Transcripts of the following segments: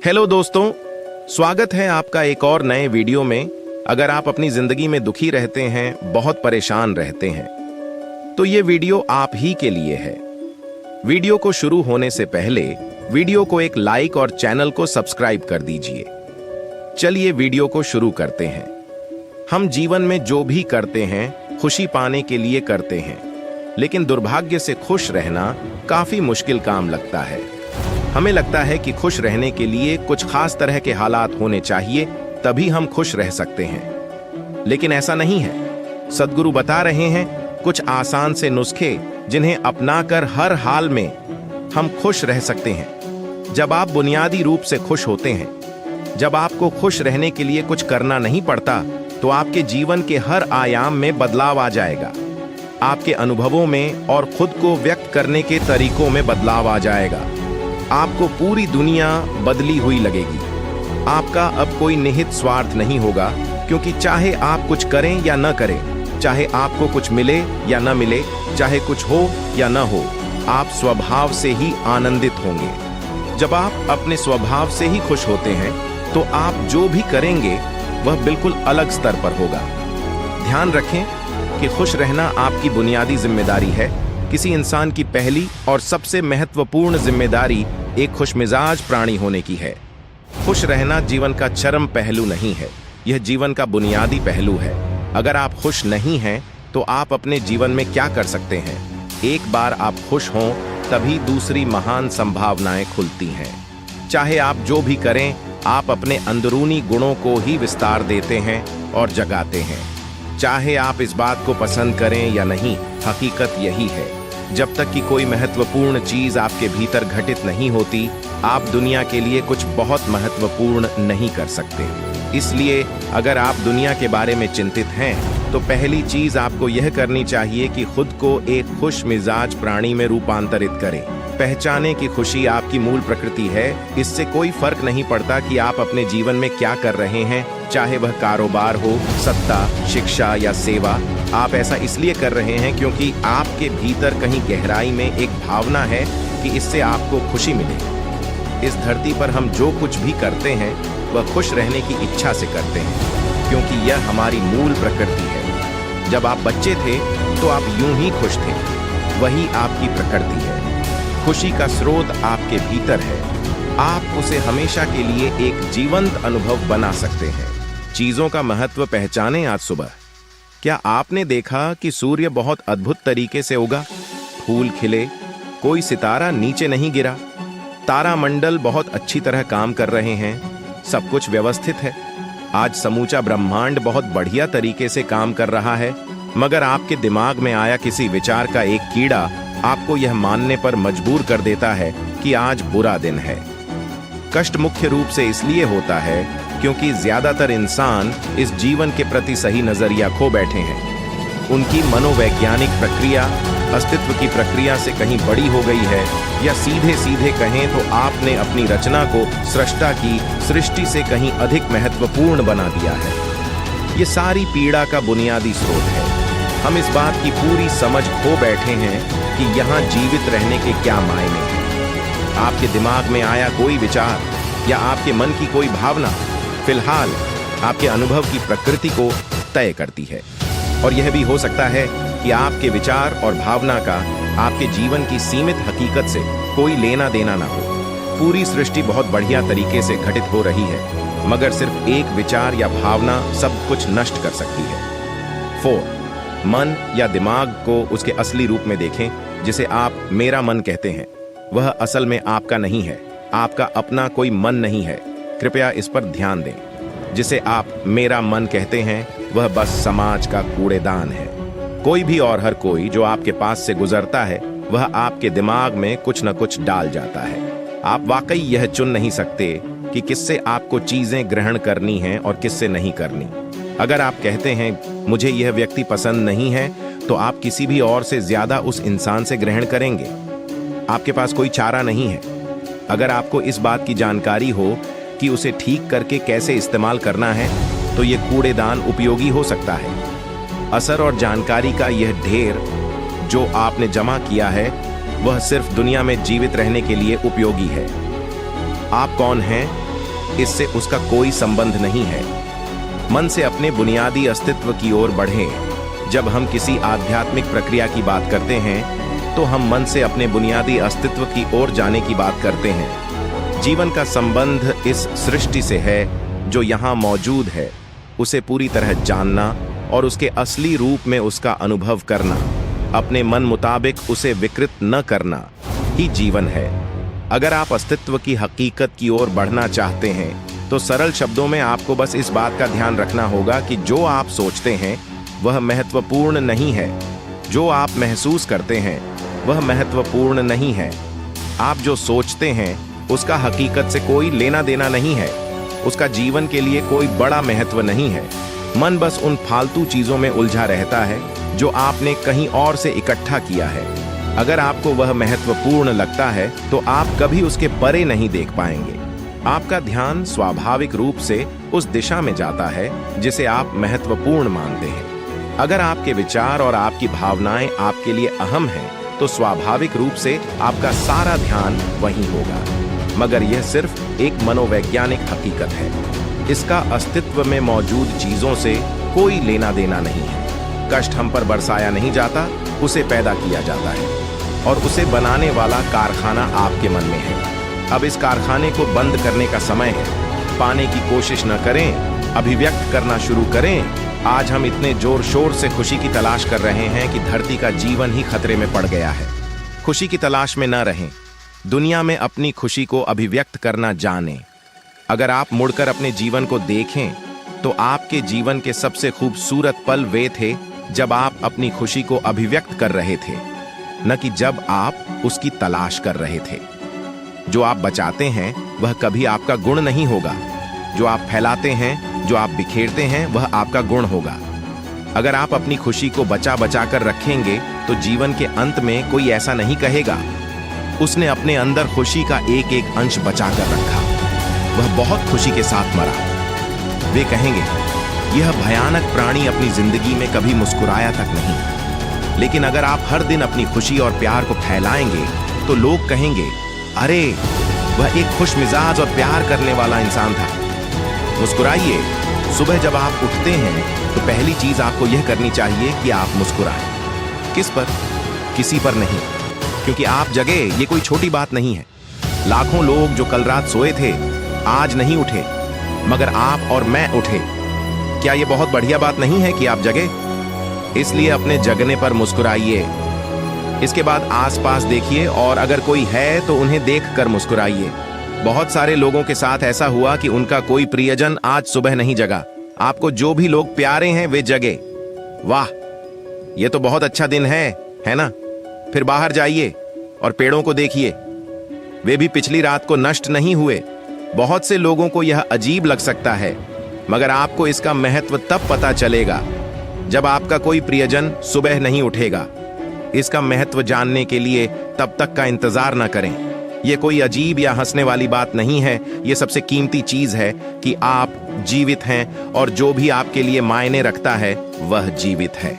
Hello दोस्तों, स्वागत है आपका एक और नए वीडियो में। अगर आप अपनी जिंदगी में दुखी रहते हैं, बहुत परेशान रहते हैं, तो ये वीडियो आप ही के लिए है। वीडियो को शुरू होने से पहले वीडियो को एक लाइक और चैनल को सब्सक्राइब कर दीजिए। चलिए वीडियो को शुरू करते हैं। हम जीवन में जो भी करते हैं खुशी पाने के लिए करते हैं, लेकिन दुर्भाग्य से खुश रहना काफी मुश्किल काम लगता है। हमें लगता है कि खुश रहने के लिए कुछ खास तरह के हालात होने चाहिए, तभी हम खुश रह सकते हैं। लेकिन ऐसा नहीं है। सद्गुरु बता रहे हैं कुछ आसान से नुस्खे जिन्हें अपनाकर हर हाल में हम खुश रह सकते हैं। जब आप बुनियादी रूप से खुश होते हैं, जब आपको खुश रहने के लिए कुछ करना नहीं पड़ता, तो आपके जीवन के हर आयाम में बदलाव आ जाएगा। आपके अनुभवों में और खुद को व्यक्त करने के तरीकों में बदलाव आ जाएगा। आपको पूरी दुनिया बदली हुई लगेगी। आपका अब कोई निहित स्वार्थ नहीं होगा, क्योंकि चाहे आप कुछ करें या न करें, चाहे आपको कुछ मिले या न मिले, चाहे कुछ हो या न हो, आप स्वभाव से ही आनंदित होंगे। जब आप अपने स्वभाव से ही खुश होते हैं, तो आप जो भी करेंगे वह बिल्कुल अलग स्तर पर होगा। ध्यान रखें कि खुश रहना आपकी बुनियादी जिम्मेदारी है। किसी इंसान की पहली और सबसे महत्वपूर्ण जिम्मेदारी एक खुशमिजाज प्राणी होने की है। खुश रहना जीवन का चरम पहलू नहीं है, यह जीवन का बुनियादी पहलू है। अगर आप खुश नहीं हैं, तो आप अपने जीवन में क्या कर सकते हैं? एक बार आप खुश हों, तभी दूसरी महान संभावनाएं खुलती हैं। चाहे आप जो भी करें, आप अपने अंदरूनी गुणों को ही विस्तार देते हैं और जगाते हैं। चाहे आप इस बात को पसंद करें या नहीं, हकीकत यही है। जब तक कि कोई महत्वपूर्ण चीज आपके भीतर घटित नहीं होती, आप दुनिया के लिए कुछ बहुत महत्वपूर्ण नहीं कर सकते। इसलिए अगर आप दुनिया के बारे में चिंतित हैं, तो पहली चीज आपको यह करनी चाहिए कि खुद को एक खुश मिजाज प्राणी में रूपांतरित करें। पहचाने की खुशी आपकी मूल प्रकृति है। इससे कोई फर्क नहीं पड़ता कि आप अपने जीवन में क्या कर रहे हैं, चाहे वह कारोबार हो, सत्ता, शिक्षा या सेवा। आप ऐसा इसलिए कर रहे हैं क्योंकि आपके भीतर कहीं गहराई में एक भावना है कि इससे आपको खुशी मिले। इस धरती पर हम जो कुछ भी करते हैं, वह खुश रहने की इच्छा से करते हैं, क्योंकि यह हमारी मूल प्रकृति है। जब आप बच्चे थे, तो आप यूं ही खुश थे। वही आपकी प्रकृति है। खुशी का स्रोत आपके भीतर है। आप उसे हमेशा के लिए एक जीवंत अनुभव बना सकते हैं। चीजों का महत्व पहचानें आज सुबह। क्या आपने देखा कि सूर्य बहुत अद्भुत तरीके से उगा? फूल खिले, कोई सितारा नीचे नहीं गिरा। तारामंडल बहुत अच्छी तरह काम कर रहे हैं, सब कुछ व्यवस्थित है। आज समूचा ब्रह्मांड बहुत बढ़िया तरीके से काम कर रहा है, मगर आपके दिमाग में आया किसी विचार का एक कीड़ा आपको यह मानने पर मजबूर कर देता है कि आज बुरा दिन है। कष्ट मुख्य रूप से इसलिए होता है क्योंकि ज्यादातर इंसान इस जीवन के प्रति सही नजरिया खो बैठे हैं। उनकी मनोवैज्ञानिक प्रक्रिया अस्तित्व की प्रक्रिया से कहीं बड़ी हो गई है, या सीधे सीधे कहें तो आपने अपनी रचना को सृष्टा की सृष्टि से कहीं अधिक महत्वपूर्ण बना दिया है। ये सारी पीड़ा का बुनियादी स्रोत है। हम इस बात की पूरी समझ खो बैठे हैं कि यहाँ जीवित रहने के क्या मायने हैं। आपके दिमाग में आया कोई विचार या आपके मन की कोई भावना फिलहाल आपके अनुभव की प्रकृति को तय करती है। और यह भी हो सकता है कि आपके विचार और भावना का आपके जीवन की सीमित हकीकत से कोई लेना देना ना हो। पूरी सृष्टि बहुत बढ़िया तरीके से घटित हो रही है, मगर सिर्फ एक विचार या भावना सब कुछ नष्ट कर सकती है। 4. मन या दिमाग को उसके असली रूप में देखें। जिसे आप मेरा मन कहते हैं, वह असल में आपका नहीं है। आपका अपना कोई मन नहीं है। कृपया इस पर ध्यान दें। जिसे आप मेरा मन कहते हैं, वह बस समाज का कूड़ेदान है। कोई भी और हर कोई जो आपके पास से गुजरता है, वह आपके दिमाग में कुछ न कुछ डाल जाता है। आप वाकई यह चुन नहीं सकते कि किससे आपको चीजें ग्रहण करनी हैं और किससे नहीं करनी। अगर आप कहते हैं मुझे यह व्यक्ति पसंद नहीं है, तो आप किसी भी और से ज्यादा उस इंसान से ग्रहण करेंगे। आपके पास कोई चारा नहीं है। अगर आपको इस बात की जानकारी हो कि उसे ठीक करके कैसे इस्तेमाल करना है, तो यह कूड़ेदान उपयोगी हो सकता है। असर और जानकारी का यह ढेर जो आपने जमा किया है, वह सिर्फ दुनिया में जीवित रहने के लिए उपयोगी है। आप कौन हैं इससे उसका कोई संबंध नहीं है। मन से अपने बुनियादी अस्तित्व की ओर बढ़ें। जब हम किसी आध्यात्मिक प्रक्रिया की बात करते हैं तो हम मन से अपने बुनियादी अस्तित्व की ओर जाने की बात करते हैं। जीवन का संबंध इस सृष्टि से है जो यहाँ मौजूद है, उसे पूरी तरह जानना और उसके असली रूप में उसका अनुभव करना, अपने मन मुताबिक उसे विकृत न करना ही जीवन है। अगर आप अस्तित्व की हकीकत की ओर बढ़ना चाहते हैं तो सरल शब्दों में आपको बस इस बात का ध्यान रखना होगा कि जो आप सोचते हैं वह महत्वपूर्ण नहीं है, जो आप महसूस करते हैं वह महत्वपूर्ण नहीं है। आप जो सोचते हैं उसका हकीकत से कोई लेना देना नहीं है, उसका जीवन के लिए कोई बड़ा महत्व नहीं है। मन बस उन फालतू चीजों में उलझा रहता है जो आपने कहीं और से इकट्ठा किया है। अगर आपको वह महत्वपूर्ण लगता है तो आप कभी उसके परे नहीं देख पाएंगे। आपका ध्यान स्वाभाविक रूप से उस दिशा में जाता है जिसे आप महत्वपूर्ण मानते हैं। अगर आपके विचार और आपकी भावनाएं आपके लिए अहम हैं तो स्वाभाविक रूप से आपका सारा ध्यान वहीं होगा। मगर यह सिर्फ एक मनोवैज्ञानिक हकीकत है। इसका अस्तित्व में मौजूद चीजों से कोई लेना देना नहीं है। कष्ट हम पर बरसाया नहीं जाता, उसे पैदा किया जाता है और उसे बनाने वाला कारखाना आपके मन में है। अब इस कारखाने को बंद करने का समय है। पाने की कोशिश न करें, अभिव्यक्त करना शुरू करें। आज हम इतने जोर शोर से खुशी की तलाश कर रहे हैं कि धरती का जीवन ही खतरे में पड़ गया है। खुशी की तलाश में न रहें, दुनिया में अपनी खुशी को अभिव्यक्त करना जानें। अगर आप मुड़कर अपने जीवन को देखें तो आपके जीवन के सबसे खूबसूरत पल वे थे जब आप अपनी खुशी को अभिव्यक्त कर रहे थे, न कि जब आप उसकी तलाश कर रहे थे। जो आप बचाते हैं वह कभी आपका गुण नहीं होगा, जो आप फैलाते हैं, जो आप बिखेरते हैं, वह आपका गुण होगा। अगर आप अपनी खुशी को बचा बचा कर रखेंगे तो जीवन के अंत में कोई ऐसा नहीं कहेगा उसने अपने अंदर खुशी का एक एक अंश बचा कर रखा, वह बहुत खुशी के साथ मरा। वे कहेंगे यह भयानक प्राणी अपनी जिंदगी में कभी मुस्कुराया तक नहीं। लेकिन अगर आप हर दिन अपनी खुशी और प्यार को फैलाएंगे तो लोग कहेंगे, अरे वह एक खुश मिजाज और प्यार करने वाला इंसान था। मुस्कुराइए। सुबह जब आप उठते हैं तो पहली चीज आपको यह करनी चाहिए कि आप मुस्कुराएं। किस पर? किसी पर नहीं, क्योंकि आप जगे ये कोई छोटी बात नहीं है। लाखों लोग जो कल रात सोए थे आज नहीं उठे, मगर आप और मैं उठे। क्या ये बहुत बढ़िया बात नहीं है कि आप जगे? इसलिए अपने जगने पर मुस्कुराइए। इसके बाद आसपास देखिए और अगर कोई है तो उन्हें देखकर मुस्कुराइए। बहुत सारे लोगों के साथ ऐसा हुआ कि उनका कोई प्रियजन आज सुबह नहीं जगा। आपको जो भी लोग प्यारे हैं वे जगे। वाह, ये तो बहुत अच्छा दिन है ना? फिर बाहर जाइए और पेड़ों को देखिए, वे भी पिछली रात को नष्ट नहीं हुए। बहुत से लोगों को यह अजीब लग सकता है, मगर आपको इसका महत्व तब पता चलेगा जब आपका कोई प्रियजन सुबह नहीं उठेगा। इसका महत्व जानने के लिए तब तक का इंतजार न करें। यह कोई अजीब या हंसने वाली बात नहीं है। यह सबसे कीमती चीज है कि आप जीवित हैं और जो भी आपके लिए मायने रखता है वह जीवित है।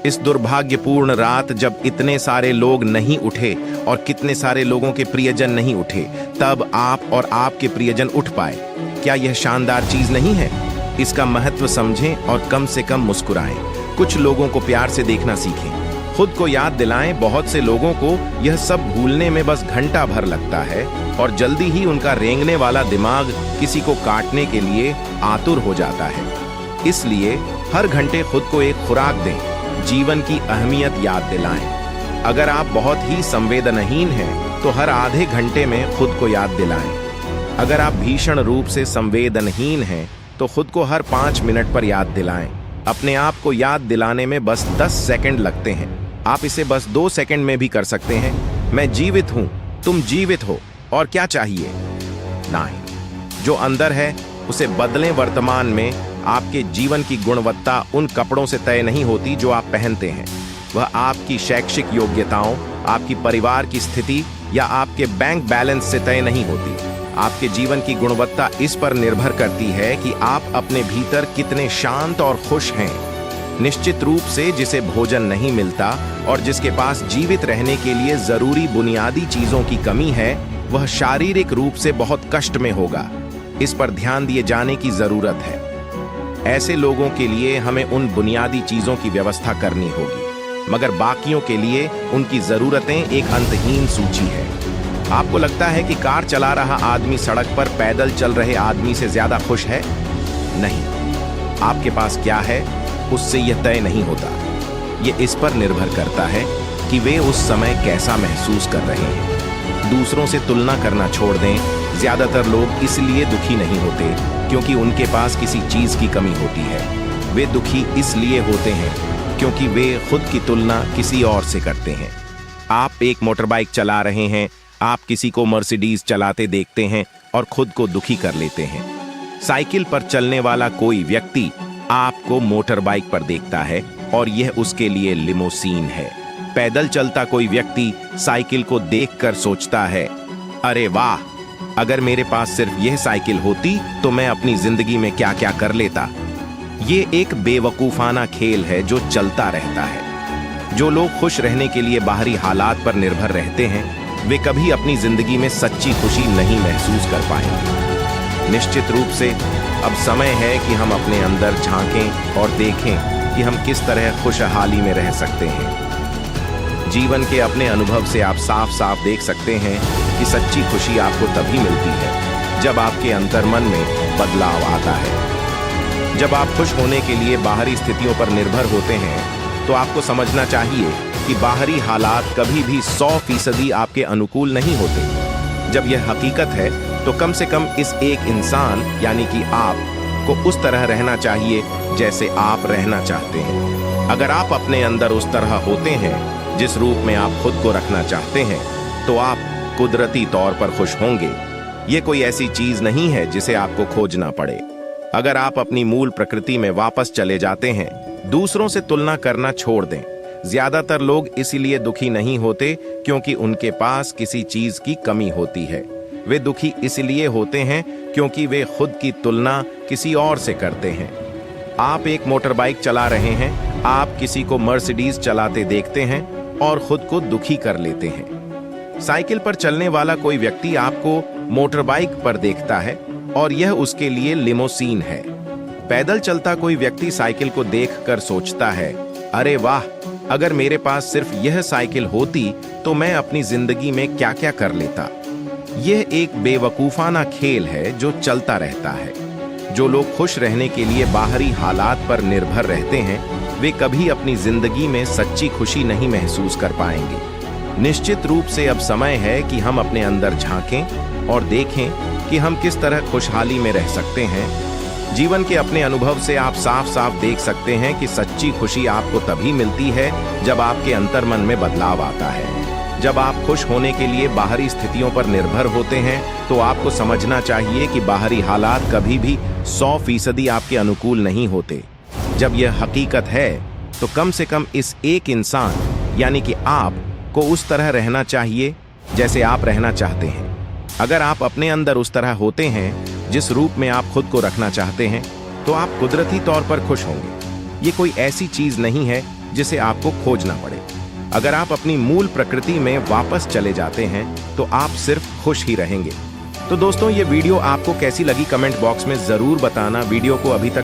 इस दुर्भाग्यपूर्ण रात जब इतने सारे लोग नहीं उठे और कितने सारे लोगों के प्रियजन नहीं उठे, तब आप और आपके प्रियजन उठ पाए। क्या यह शानदार चीज नहीं है? इसका महत्व समझें और कम से कम मुस्कुराएं। कुछ लोगों को प्यार से देखना सीखें, खुद को याद दिलाएं। बहुत से लोगों को यह सब भूलने में बस घंटा भर लगता है और जल्दी ही उनका रेंगने वाला दिमाग किसी को काटने के लिए आतुर हो जाता है। इसलिए हर घंटे खुद को एक खुराक दें, जीवन की अहमियत याद दिलाएं। अगर आप बहुत ही संवेदनहीन हैं तो हर आधे घंटे में खुद को याद दिलाएं। अगर आप भीषण रूप से संवेदनहीन हैं तो खुद को हर 5 मिनट पर याद दिलाएं। अपने आप को याद दिलाने में बस 10 सेकंड लगते हैं। आप इसे बस 2 सेकंड में भी कर सकते हैं। मैं जीवित हूं, तुम जीवित हो, और क्या चाहिए? नहीं, जो अंदर है उसे बदलें। वर्तमान में आपके जीवन की गुणवत्ता उन कपड़ों से तय नहीं होती जो आप पहनते हैं। वह आपकी शैक्षिक योग्यताओं, आपकी परिवार की स्थिति या आपके बैंक बैलेंस से तय नहीं होती। आपके जीवन की गुणवत्ता इस पर निर्भर करती है कि आप अपने भीतर कितने शांत और खुश हैं। निश्चित रूप से जिसे भोजन नहीं मिलता और जिसके पास जीवित रहने के लिए जरूरी बुनियादी चीजों की कमी है, वह शारीरिक रूप से बहुत कष्ट में होगा। इस पर ध्यान दिए जाने की जरूरत है। ऐसे लोगों के लिए हमें उन बुनियादी चीजों की व्यवस्था करनी होगी, मगर बाकियों के लिए उनकी जरूरतें एक अंतहीन सूची है। आपको लगता है कि कार चला रहा आदमी सड़क पर पैदल चल रहे आदमी से ज्यादा खुश है? नहीं। आपके पास क्या है उससे यह तय नहीं होता। यह इस पर निर्भर करता है कि वे उस समय कैसा महसूस कर रहे हैं। दूसरों से तुलना करना छोड़ दें। ज्यादातर लोग इसलिए दुखी नहीं होते क्योंकि उनके पास किसी चीज की कमी होती है। वे दुखी इसलिए होते हैं क्योंकि वे खुद की तुलना किसी और से करते हैं। आप एक मोटरबाइक चला रहे हैं, आप किसी को मर्सिडीज चलाते देखते हैं और खुद को दुखी कर लेते हैं। साइकिल पर चलने वाला कोई व्यक्ति आपको मोटरबाइक पर देखता है और यह उसके लिए लिमोसीन है। पैदल चलता कोई व्यक्ति साइकिल को देखकर सोचता है, अरे वाह, अगर मेरे पास सिर्फ यह साइकिल होती तो मैं अपनी जिंदगी में क्या क्या कर लेता। ये एक बेवकूफाना खेल है जो चलता रहता है। जो लोग खुश रहने के लिए बाहरी हालात पर निर्भर रहते हैं, वे कभी अपनी जिंदगी में सच्ची खुशी नहीं महसूस कर पाएंगे। निश्चित रूप से अब समय है कि हम अपने अंदर झांकें और देखें कि हम किस तरह खुशहाली में रह सकते हैं। जीवन के अपने अनुभव से आप साफ साफ देख सकते हैं कि सच्ची खुशी आपको तभी मिलती है जब आपके अंतर्मन में बदलाव आता है। जब आप खुश होने के लिए बाहरी स्थितियों पर निर्भर होते हैं तो आपको समझना चाहिए कि बाहरी हालात कभी भी 100% आपके अनुकूल नहीं होते। जब यह हकीकत है तो कम से कम इस एक इंसान यानी कि आप को उस तरह रहना चाहिए जैसे आप रहना चाहते हैं। अगर आप अपने अंदर उस तरह होते हैं जिस रूप में आप खुद को रखना चाहते हैं तो आप कुदरती तौर पर खुश होंगे। ये कोई ऐसी चीज नहीं है जिसे आपको खोजना पड़े। अगर आप अपनी मूल प्रकृति में वापस चले जाते हैं, दूसरों से तुलना करना छोड़ दें। ज्यादातर लोग इसीलिए दुखी नहीं होते क्योंकि उनके पास किसी चीज की कमी होती है। वे दुखी इसलिए होते हैं क्योंकि वे खुद की तुलना किसी और से करते हैं। आप एक मोटरबाइक चला रहे हैं, आप किसी को मर्सिडीज चलाते देखते हैं और खुद को दुखी कर लेते हैं। साइकिल पर चलने वाला कोई व्यक्ति आपको मोटरबाइक पर देखता है और यह उसके लिए लिमोसीन है। पैदल चलता कोई व्यक्ति साइकिल को देखकर सोचता है, अरे वाह, अगर मेरे पास सिर्फ यह साइकिल होती तो मैं अपनी जिंदगी में क्या क्या कर लेता। यह एक बेवकूफाना खेल है जो चलता रहता है। जो लोग खुश रहने के लिए बाहरी हालात पर निर्भर रहते हैं, वे कभी अपनी जिंदगी में सच्ची खुशी नहीं महसूस कर पाएंगे। निश्चित रूप से अब समय है कि हम अपने अंदर झांकें और देखें कि हम किस तरह खुशहाली में रह सकते हैं। जीवन के अपने अनुभव से आप साफ साफ देख सकते हैं कि सच्ची खुशी आपको तभी मिलती है जब आपके अंतर्मन में बदलाव आता है। जब आप खुश होने के लिए बाहरी स्थितियों पर निर्भर होते हैं तो आपको समझना चाहिए कि बाहरी हालात कभी भी 100% आपके अनुकूल नहीं होते। जब यह हकीकत है तो कम से कम इस एक इंसान यानी कि आप को उस तरह रहना चाहिए जैसे आप रहना चाहते हैं। अगर आप अपने अंदर उस तरह होते हैं जिस रूप में आप खुद को रखना चाहते हैं तो आप कुदरती तौर पर खुश होंगे। ये कोई ऐसी चीज नहीं है जिसे आपको खोजना पड़े। अगर आप अपनी मूल प्रकृति में वापस चले जाते हैं तो आप सिर्फ खुश ही रहेंगे। तो दोस्तों, ये वीडियो आपको कैसी लगी कमेंट बॉक्स में जरूर बताना। वीडियो को अभी तक